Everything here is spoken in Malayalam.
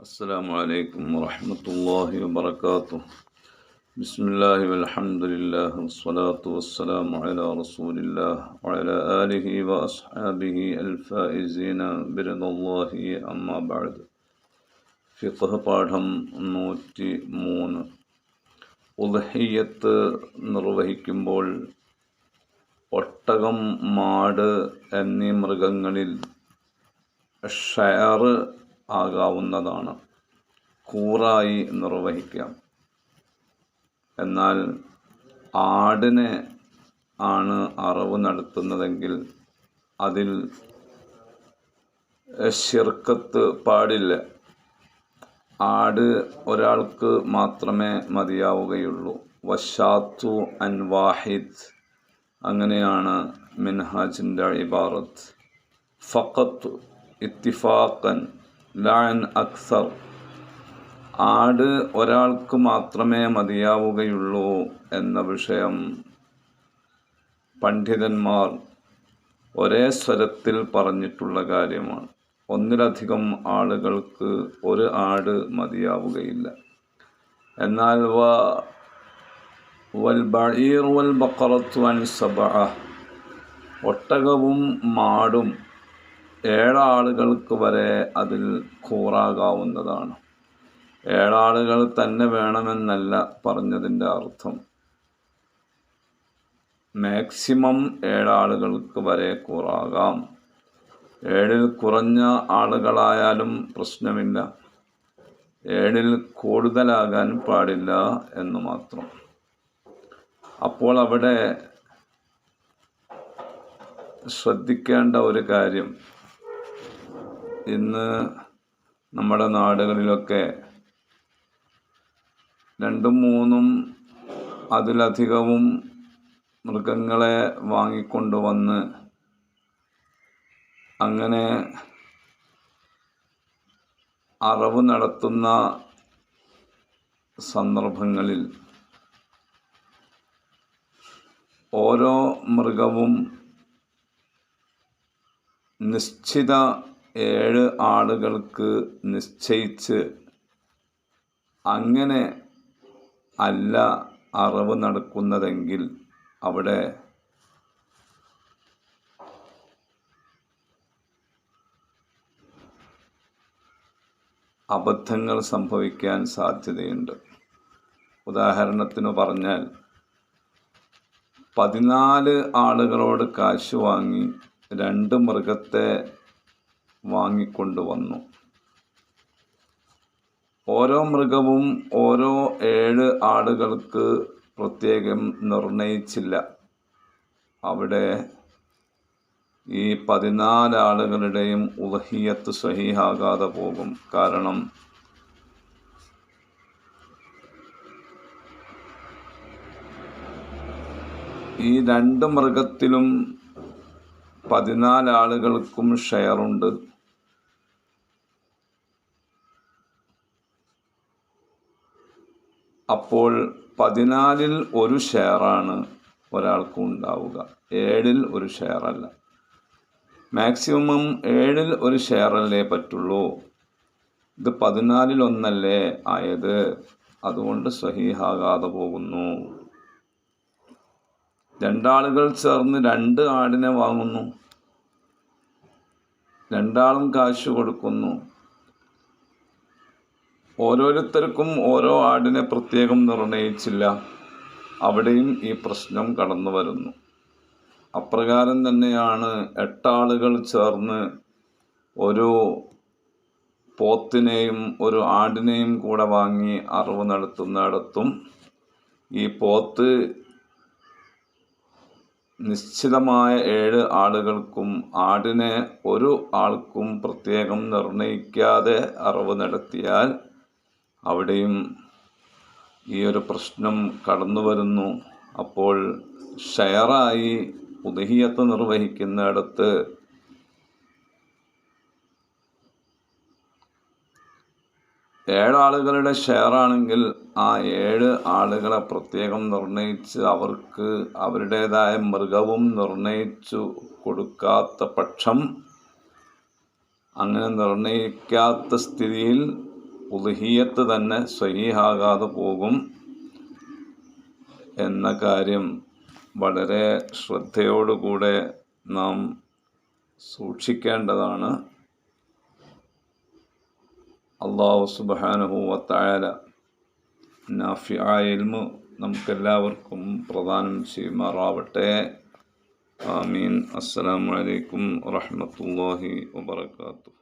السلام عليكم ورحمة الله وبركاته. بسم الله والحمد لله والصلاة والسلام على رسول الله وعلى آله وأصحابه الفائزين برضا الله أما بعد. ഫിഖ് പാഠം 103. ഉദ്ഹിയ്യത്ത് നിർവഹിക്കുമ്പോൾ ഒട്ടകം, മാട് എന്നീ മൃഗങ്ങളിൽ ഷയർ ആകാവുന്നതാണ്, കൂറായി നിർവഹിക്കാം. എന്നാൽ ആടിനെ ആണ് അറവ് നടത്തുന്നതെങ്കിൽ അതിൽ ശിർക്കത്ത് പാടില്ല. ആട് ഒരാൾക്ക് മാത്രമേ മതിയാവുകയുള്ളൂ. വശാത്തു അൻ വാഹിദ്, അങ്ങനെയാണ് മിൻഹാജിൻ്റെ ഇബാറത്ത്. ഫഖത്ത് ഇത്തിഫാഖൻ ലാൻ അക്സർ, ആട് ഒരാൾക്ക് മാത്രമേ മതിയാവുകയുള്ളൂ എന്ന വിഷയം പണ്ഡിതന്മാർ ഒരേ സ്വരത്തിൽ പറഞ്ഞിട്ടുള്ള കാര്യമാണ്. ഒന്നിലധികം ആളുകൾക്ക് ഒരു ആട് മതിയാവുകയില്ല. എന്നാൽ വൽ ബഈർ വൽ ബഖറത്തു അൻ സബഅ, ഒട്ടകവും മാടും 7 ആളുകൾക്ക് വരെ അതിൽ കൂറാകാവുന്നതാണ്. 7 ആളുകൾ തന്നെ വേണമെന്നല്ല പറഞ്ഞതിൻ്റെ അർത്ഥം. മാക്സിമം 7 ആളുകൾക്ക് വരെ കൂറാകാം. 7-ൽ കുറഞ്ഞ ആളുകളായാലും പ്രശ്നമില്ല, 7-ൽ കൂടുതലാകാൻ പാടില്ല എന്ന് മാത്രം. അപ്പോൾ അവിടെ ശ്രദ്ധിക്കേണ്ട ഒരു കാര്യം, ഇന്ന് നമ്മുടെ നാടുകളിലൊക്കെ 2, 3 അതിലധികവും മൃഗങ്ങളെ വാങ്ങിക്കൊണ്ടുവന്ന് അങ്ങനെ അറവ് നടത്തുന്ന സന്ദർഭങ്ങളിൽ ഓരോ മൃഗവും നിശ്ചിത 7 ആളുകൾക്ക് നിശ്ചയിച്ച് അങ്ങനെ അല്ല അറവ് നടക്കുന്നതെങ്കിൽ അവിടെ അബദ്ധങ്ങൾ സംഭവിക്കാൻ സാധ്യതയുണ്ട്. ഉദാഹരണത്തിന് പറഞ്ഞാൽ 14 ആളുകളോട് കാശ് വാങ്ങി 2 മൃഗത്തെ വാങ്ങിക്കൊണ്ടുവന്നു. ഓരോ മൃഗവും ഓരോ 7 ആളുകൾക്ക് പ്രത്യേകം നിർണയിച്ചില്ല. അവിടെ ഈ 14 ആളുകളുടെയും ഉദ്ഹിയ്യത്ത് സ്വഹീഹാകാതെ പോകും. കാരണം ഈ 2 മൃഗത്തിലും 14 ആളുകൾക്കും ഷെയറുണ്ട്. അപ്പോൾ 14-ൽ ഒരു ഷെയറാണ് ഒരാൾക്കും ഉണ്ടാവുക, 7-ൽ ഒരു ഷെയറല്ല. മാക്സിമം 7-ൽ ഒരു ഷെയറല്ലേ പറ്റുള്ളൂ. ഇത് 14-ൽ 1 ആയത്, അതുകൊണ്ട് സ്വഹീഹാകാതെ പോകുന്നു. 2 ആളുകൾ ചേർന്ന് 2 ആടിനെ വാങ്ങുന്നു, 2 ആളും കാശ് കൊടുക്കുന്നു. ഓരോരുത്തർക്കും ഓരോ ആടിനെ പ്രത്യേകം നിർണയിച്ചില്ല. അവിടെയും ഈ പ്രശ്നം കടന്നു വരുന്നു. അപ്രകാരം തന്നെയാണ് 8 ആളുകൾ ചേർന്ന് ഒരു പോത്തിനെയും ഒരു ആടിനെയും കൂടെ വാങ്ങി അറവ് നടത്തുന്നിടത്തും ഈ പോത്ത് നിശ്ചിതമായ 7 ആളുകൾക്കും ആടിനെ ഒരു ആൾക്കും പ്രത്യേകം നിർണയിക്കാതെ അറവ് നടത്തിയാൽ അവിടെയും ഈ ഒരു പ്രശ്നം കടന്നു വരുന്നു. അപ്പോൾ ഷെയറായി ഉദ്ഹിയ്യത്ത് നിർവഹിക്കുന്നിടത്ത് ഏഴ് ആളുകളുടെ ഷെയറാണെങ്കിൽ ആ 7 ആളുകളെ പ്രത്യേകം നിർണയിച്ച് അവർക്ക് അവരുടേതായ മൃഗവും നിർണയിച്ചു കൊടുക്കാത്ത പക്ഷം, അങ്ങനെ നിർണയിക്കാത്ത സ്ഥിതിയിൽ ഉദ്ഹിയ്യത്ത് തന്നെ സ്വഹീഹാകാതെ പോകും എന്ന കാര്യം വളരെ ശ്രദ്ധയോടുകൂടെ നാം സൂക്ഷിക്കേണ്ടതാണ്. അല്ലാഹു സുബ്ഹാനഹു വ തആല നാഫിആയ ഇൽമ് നമുക്കെല്ലാവർക്കും പ്രദാനം ചെയ്യുമാറാവട്ടെ. ആമീൻ. അസ്സലാമു അലൈക്കും വറഹ്മത്തുള്ളാഹി വബറകാതുഹു.